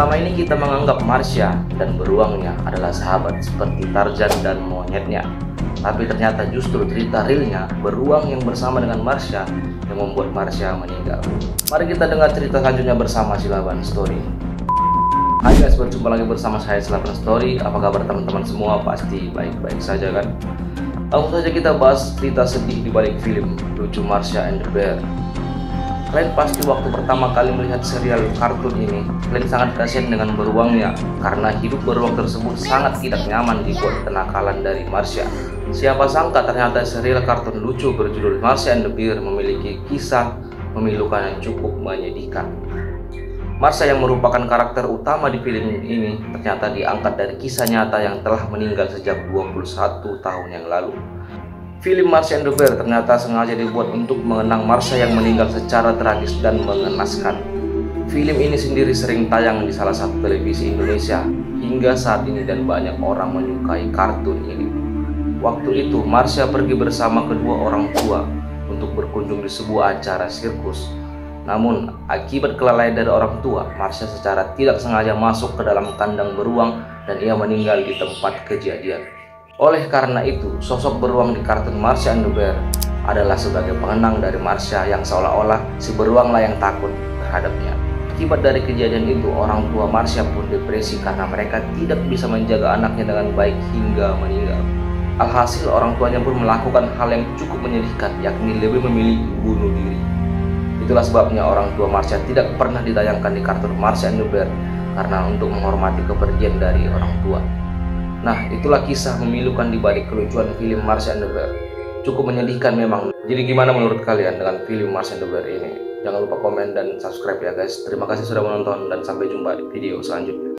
Selama ini kita menganggap Marsha dan beruangnya adalah sahabat seperti Tarzan dan monyetnya. Tapi ternyata justru cerita realnya beruang yang bersama dengan Marsha yang membuat Marsha meninggal. Mari kita dengar cerita selanjutnya bersama Silaban Story. Hai guys, berjumpa lagi bersama saya Silaban Story. Apa kabar teman-teman semua? Pasti baik-baik saja kan? Langsung saja kita bahas cerita sedih di balik film lucu Marsha and the Bear. Kalian pasti waktu pertama kali melihat serial kartun ini, kalian sangat kasihan dengan beruangnya karena hidup beruang tersebut sangat tidak nyaman dibuat kenakalan dari Marsha. Siapa sangka ternyata serial kartun lucu berjudul Marsha and the Bear memiliki kisah memilukan yang cukup menyedihkan. Marsha yang merupakan karakter utama di film ini ternyata diangkat dari kisah nyata yang telah meninggal sejak 21 tahun yang lalu. Film Marsha and the Bear ternyata sengaja dibuat untuk mengenang Marsha yang meninggal secara tragis dan mengenaskan. Film ini sendiri sering tayang di salah satu televisi Indonesia hingga saat ini dan banyak orang menyukai kartun ini. Waktu itu Marsha pergi bersama kedua orang tua untuk berkunjung di sebuah acara sirkus. Namun akibat kelalaian dari orang tua, Marsha secara tidak sengaja masuk ke dalam kandang beruang dan ia meninggal di tempat kejadian. Oleh karena itu, sosok beruang di kartun Marsha and the Bear adalah sebagai pengenang dari Marsha yang seolah-olah si beruanglah yang takut terhadapnya. Akibat dari kejadian itu, orang tua Marsha pun depresi karena mereka tidak bisa menjaga anaknya dengan baik hingga meninggal. Alhasil orang tuanya pun melakukan hal yang cukup menyedihkan, yakni lebih memilih bunuh diri. Itulah sebabnya orang tua Marsha tidak pernah ditayangkan di kartun Marsha and the Bear karena untuk menghormati kepergian dari orang tua. Nah, itulah kisah memilukan di balik kelucuan film Marsha and the Bear. Cukup menyedihkan memang. Jadi gimana menurut kalian dengan film Marsha and the Bear ini? Jangan lupa komen dan subscribe ya guys. Terima kasih sudah menonton dan sampai jumpa di video selanjutnya.